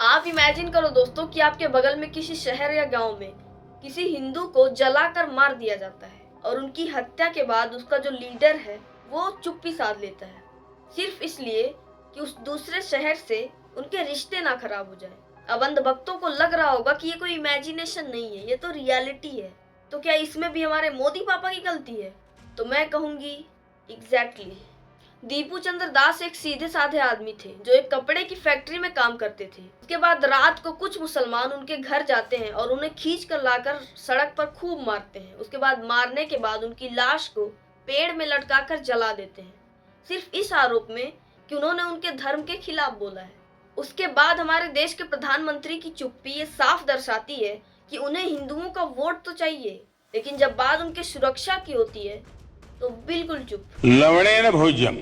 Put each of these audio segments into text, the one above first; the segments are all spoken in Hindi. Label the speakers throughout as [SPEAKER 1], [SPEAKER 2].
[SPEAKER 1] आप इमेजिन करो दोस्तों कि आपके बगल में किसी शहर या गांव में किसी हिंदू को जलाकर मार दिया जाता है और उनकी हत्या के बाद उसका जो लीडर है वो चुप्पी साध लेता है, सिर्फ इसलिए कि उस दूसरे शहर से उनके रिश्ते ना खराब हो जाए। अब अंधभक्तों को लग रहा होगा कि ये कोई इमेजिनेशन नहीं है, ये तो रियलिटी है। तो क्या इसमें भी हमारे मोदी पापा की गलती है? तो मैं कहूंगी एग्जैक्टली। दीपू चंद्र दास एक सीधे साधे आदमी थे जो एक कपड़े की फैक्ट्री में काम करते थे। उसके बाद रात को कुछ मुसलमान उनके घर जाते हैं और उन्हें खींच कर लाकर सड़क पर खूब मारते हैं। उसके बाद मारने के बाद उनकी लाश को पेड़ में लटकाकर जला देते हैं, सिर्फ इस आरोप में कि उन्होंने उनके धर्म के खिलाफ बोला है। उसके बाद हमारे देश के प्रधानमंत्री की चुप्पी ये साफ दर्शाती है कि उन्हें हिंदुओं का वोट तो चाहिए, लेकिन जब बात उनके सुरक्षा की होती है तो बिल्कुल चुप।
[SPEAKER 2] लवणेन भोज्यम।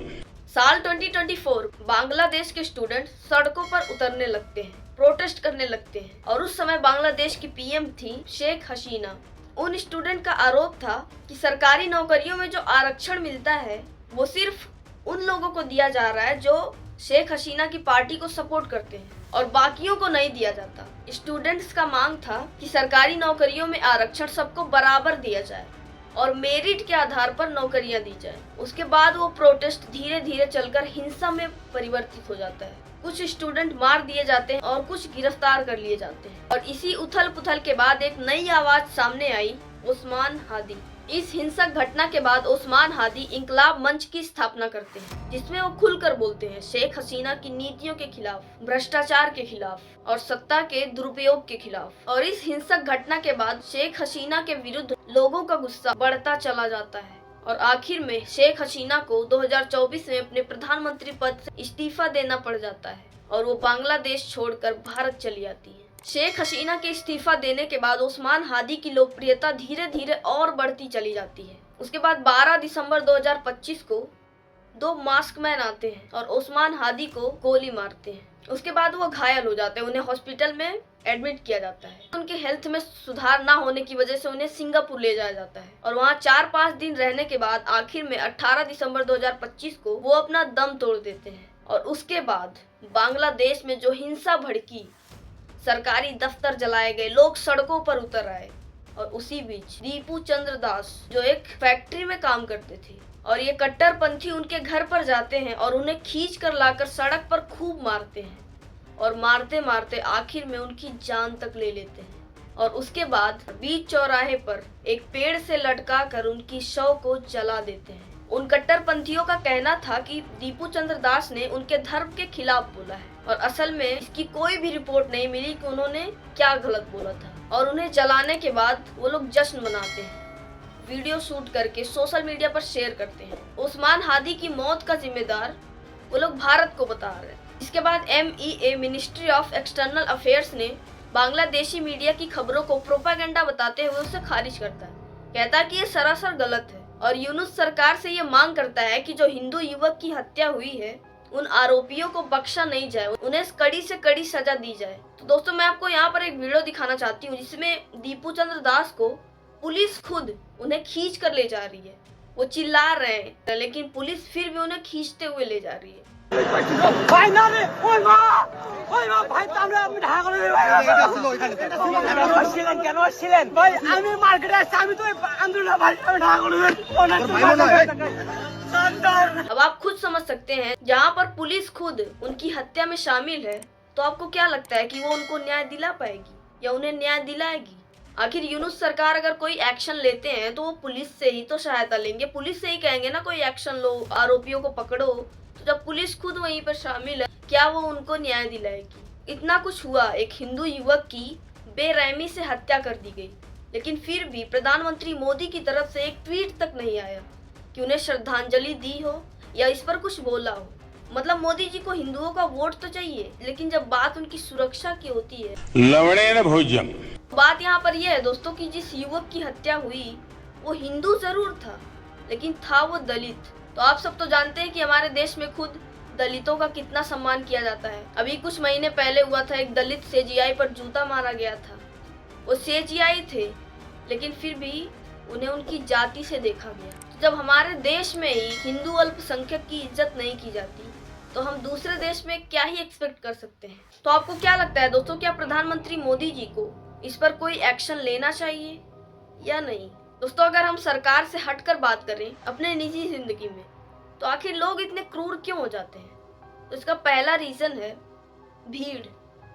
[SPEAKER 1] साल 2024 बांग्लादेश के स्टूडेंट सड़कों पर उतरने लगते हैं, प्रोटेस्ट करने लगते हैं और उस समय बांग्लादेश की पीएम थी शेख हसीना। उन स्टूडेंट का आरोप था कि सरकारी नौकरियों में जो आरक्षण मिलता है वो सिर्फ उन लोगों को दिया जा रहा है जो शेख हसीना की पार्टी को सपोर्ट करते हैं और बाकियों को नहीं दिया जाता। स्टूडेंट्स का मांग था कि सरकारी नौकरियों में आरक्षण सबको बराबर दिया जाए और मेरिट के आधार पर नौकरियां दी जाए। उसके बाद वो प्रोटेस्ट धीरे धीरे चलकर हिंसा में परिवर्तित हो जाता है। कुछ स्टूडेंट मार दिए जाते हैं और कुछ गिरफ्तार कर लिए जाते हैं और इसी उथल पुथल के बाद एक नई आवाज सामने आई, उस्मान हादी। इस हिंसक घटना के बाद उस्मान हादी इंकलाब मंच की स्थापना करते हैं, जिसमें वो खुलकर बोलते हैं शेख हसीना की नीतियों के खिलाफ, भ्रष्टाचार के खिलाफ और सत्ता के दुरुपयोग के खिलाफ। और इस हिंसक घटना के बाद शेख हसीना के विरुद्ध लोगों का गुस्सा बढ़ता चला जाता है और आखिर में शेख हसीना को 2024 में अपने प्रधानमंत्री पद से इस्तीफा देना पड़ जाता है और वो बांग्लादेश छोड़कर भारत चली आती है। शेख हसीना के इस्तीफा देने के बाद उस्मान हादी की लोकप्रियता धीरे धीरे और बढ़ती चली जाती है। उसके बाद 12 दिसंबर 2025 को 2 मास्कमैन आते हैं और उस्मान हादी को गोली मारते हैं। उसके बाद वो घायल हो जाते हैं, उन्हें हॉस्पिटल में एडमिट किया जाता है। उनके हेल्थ में सुधार ना होने की वजह से उन्हें सिंगापुर ले जाया जाता है और वहाँ 4-5 दिन रहने के बाद आखिर में 18 दिसंबर 2025 को वो अपना दम तोड़ देते हैं। और उसके बाद बांग्लादेश में जो हिंसा भड़की, सरकारी दफ्तर जलाए गए, लोग सड़कों पर उतर आए और उसी बीच दीपू चंद्र दास जो एक फैक्ट्री में काम करते थे और ये कट्टरपंथी उनके घर पर जाते हैं और उन्हें खींच कर लाकर सड़क पर खूब मारते हैं और मारते मारते आखिर में उनकी जान तक ले लेते हैं। और उसके बाद बीच चौराहे पर एक पेड़ से लटका कर उनकी शव को जला देते हैं। उन कट्टरपंथियों का कहना था कि दीपू चंद्र दास ने उनके धर्म के खिलाफ बोला है और असल में इसकी कोई भी रिपोर्ट नहीं मिली कि उन्होंने क्या गलत बोला था। और उन्हें जलाने के बाद वो लोग जश्न मनाते हैं, वीडियो शूट करके सोशल मीडिया पर शेयर करते हैं। उस्मान हादी की मौत का जिम्मेदार वो लोग भारत को बता रहे हैं। इसके बाद MEA ministry of external affairs ने बांग्लादेशी मीडिया की खबरों को प्रोपेगेंडा बताते हुए उसे खारिज करता है, कहता है कि ये सरासर गलत है और यूनुस सरकार से ये मांग करता है कि जो हिंदू युवक की हत्या हुई है उन आरोपियों को बख्शा नहीं जाए, उन्हें कड़ी से कड़ी सजा दी जाए। तो दोस्तों मैं आपको यहाँ पर एक वीडियो दिखाना चाहती हूँ जिसमें दीपू चंद्र दास को पुलिस खुद उन्हें खींच कर ले जा रही है। वो चिल्ला रहे हैं लेकिन पुलिस फिर भी उन्हें खींचते हुए ले जा रही है। अब आप खुद समझ सकते हैं, जहाँ पर पुलिस खुद उनकी हत्या में शामिल है तो आपको क्या लगता है कि वो उनको न्याय दिला पाएगी या उन्हें न्याय दिलाएगी? आखिर यूनुस सरकार अगर कोई एक्शन लेते हैं तो वो पुलिस से ही तो सहायता लेंगे, पुलिस से ही कहेंगे ना कोई एक्शन लो, आरोपियों को पकड़ो। तो जब पुलिस खुद वहीं पर शामिल है, क्या वो उनको न्याय दिलाएगी? इतना कुछ हुआ, एक हिंदू युवक की बेरहमी से हत्या कर दी गई, लेकिन फिर भी प्रधानमंत्री मोदी की तरफ से एक ट्वीट तक नहीं आया कि उन्हें श्रद्धांजलि दी हो या इस पर कुछ बोला हो। मतलब मोदी जी को हिंदुओं का वोट तो चाहिए, लेकिन जब बात उनकी सुरक्षा की होती है,
[SPEAKER 2] लवणेन भोज्यम।
[SPEAKER 1] बात यहाँ पर यह है दोस्तों कि जिस युवक की हत्या हुई वो हिंदू जरूर था, लेकिन था वो दलित। तो आप सब तो जानते हैं कि हमारे देश में खुद दलितों का कितना सम्मान किया जाता है। अभी कुछ महीने पहले हुआ था, एक दलित CGI पर जूता मारा गया था। वो CGI थे लेकिन फिर भी उन्हें उनकी जाति से देखा गया। तो जब हमारे देश में ही हिंदू अल्पसंख्यक की इज्जत नहीं की जाती तो हम दूसरे देश में क्या ही एक्सपेक्ट कर सकते हैं। तो आपको क्या लगता है दोस्तों, क्या प्रधानमंत्री मोदी जी को इस पर कोई एक्शन लेना चाहिए या नहीं? दोस्तों, अगर हम सरकार से हटकर बात करें अपने निजी जिंदगी में, तो आखिर लोग इतने क्रूर क्यों हो जाते हैं? तो इसका पहला रीजन है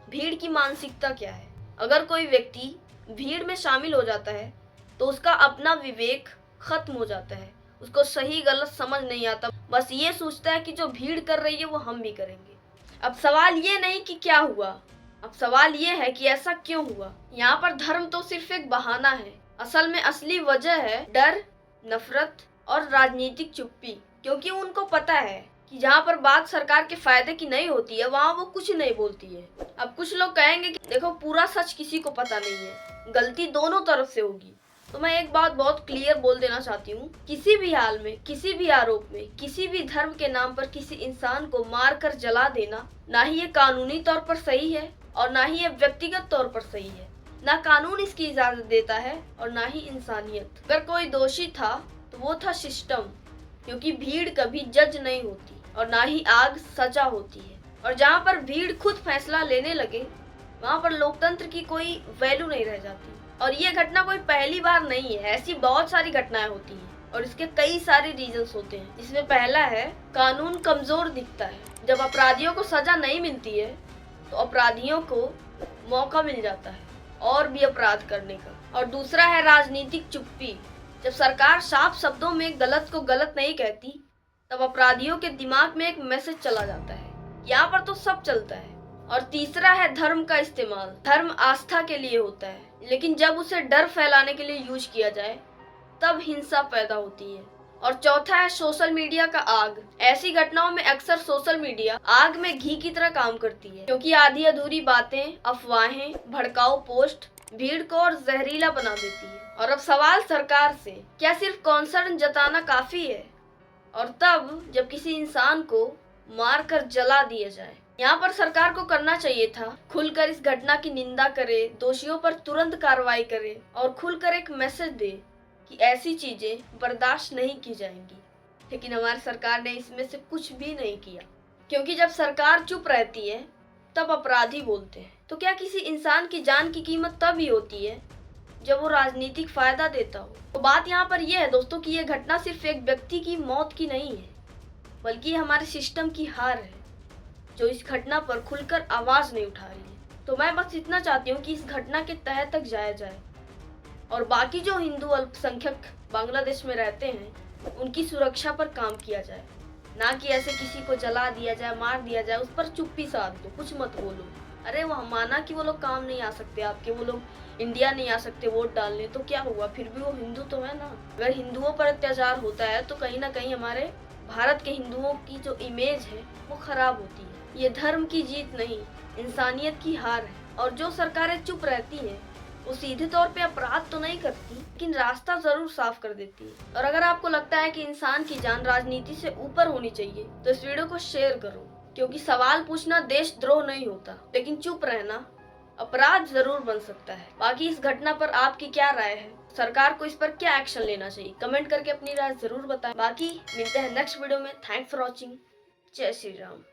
[SPEAKER 1] भीड़ की मानसिकता क्या है। अगर कोई व्यक्ति भीड़ में शामिल हो जाता है तो उसका अपना विवेक खत्म हो जाता है, उसको सही गलत समझ नहीं आता, बस ये सोचता है कि जो भीड़ कर रही है वो हम भी करेंगे। अब सवाल ये नहीं कि क्या हुआ, अब सवाल ये है कि ऐसा क्यों हुआ। यहाँ पर धर्म तो सिर्फ एक बहाना है, असल में असली वजह है डर, नफरत और राजनीतिक चुप्पी। क्योंकि उनको पता है कि जहाँ पर बात सरकार के फायदे की नहीं होती है वहाँ वो कुछ नहीं बोलती है। अब कुछ लोग कहेंगे कि देखो पूरा सच किसी को पता नहीं है, गलती दोनों तरफ से होगी। तो मैं एक बात बहुत क्लियर बोल देना चाहती हूँ, किसी भी हाल में, किसी भी आरोप में, किसी भी धर्म के नाम पर किसी इंसान को मार कर जला देना, ना ही ये कानूनी तौर पर सही है और ना ही ये व्यक्तिगत तौर पर सही है। ना कानून इसकी इजाजत देता है और ना ही इंसानियत। अगर कोई दोषी था तो वो था सिस्टम, क्योंकि भीड़ कभी जज नहीं होती और ना ही आग सजा होती है। और जहाँ पर भीड़ खुद फैसला लेने लगे वहाँ पर लोकतंत्र की कोई वैल्यू नहीं रह जाती। और ये घटना कोई पहली बार नहीं है, ऐसी बहुत सारी घटनाएं होती हैं और इसके कई सारे रीजंस होते हैं। इसमें पहला है कानून कमजोर दिखता है। जब अपराधियों को सजा नहीं मिलती है तो अपराधियों को मौका मिल जाता है और भी अपराध करने का। और दूसरा है राजनीतिक चुप्पी। जब सरकार साफ शब्दों में गलत को गलत नहीं कहती तब अपराधियों के दिमाग में एक मैसेज चला जाता है, यहाँ पर तो सब चलता है। और तीसरा है धर्म का इस्तेमाल। धर्म आस्था के लिए होता है, लेकिन जब उसे डर फैलाने के लिए यूज किया जाए तब हिंसा पैदा होती है। और चौथा है सोशल मीडिया का आग। ऐसी घटनाओं में अक्सर सोशल मीडिया आग में घी की तरह काम करती है, क्योंकि आधी अधूरी बातें, अफवाहें, भड़काऊ पोस्ट भीड़ को और जहरीला बना देती है। और अब सवाल सरकार से, क्या सिर्फ कॉन्सर्न जताना काफी है? और तब जब किसी इंसान को मार कर जला दिया जाए। यहाँ पर सरकार को करना चाहिए था खुलकर इस घटना की निंदा करे, दोषियों पर तुरंत कार्रवाई करे और खुलकर एक मैसेज दे कि ऐसी चीजें बर्दाश्त नहीं की जाएंगी। लेकिन हमारी सरकार ने इसमें से कुछ भी नहीं किया, क्योंकि जब सरकार चुप रहती है तब अपराधी बोलते हैं। तो क्या किसी इंसान की जान की कीमत तब ही होती है जब वो राजनीतिक फायदा देता हो? तो बात यहाँ पर यह है दोस्तों कि यह घटना सिर्फ एक व्यक्ति की मौत की नहीं है, बल्कि हमारे सिस्टम की हार है जो इस घटना पर खुलकर आवाज नहीं उठा रही है। तो मैं बस इतना चाहती हूँ कि इस घटना के तह तक जाया जाए और बाकी जो हिंदू अल्पसंख्यक बांग्लादेश में रहते हैं उनकी सुरक्षा पर काम किया जाए, ना कि ऐसे किसी को जला दिया जाए, मार दिया जाए, उस पर चुप्पी साध दो, कुछ मत बोलो। अरे वो माना कि वो लोग काम नहीं आ सकते आपके, वो लोग इंडिया नहीं आ सकते वोट डालने, तो क्या हुआ, फिर भी वो हिंदू तो है ना। अगर हिंदुओं पर अत्याचार होता है तो कहीं ना कहीं हमारे भारत के हिंदुओं की जो इमेज है वो खराब होती है। ये धर्म की जीत नहीं, इंसानियत की हार है। और जो सरकारें चुप रहती हैं वो सीधे तौर पे अपराध तो नहीं करती, लेकिन रास्ता जरूर साफ कर देती है। और अगर आपको लगता है कि इंसान की जान राजनीति से ऊपर होनी चाहिए तो इस वीडियो को शेयर करो, क्योंकि सवाल पूछना देशद्रोह नहीं होता, लेकिन चुप रहना अपराध जरूर बन सकता है। बाकी इस घटना पर आपकी क्या राय है? सरकार को इस पर क्या एक्शन लेना चाहिए? कमेंट करके अपनी राय जरूर बताएं। बाकी मिलते हैं नेक्स्ट वीडियो में। Thanks for watching. जय श्री राम।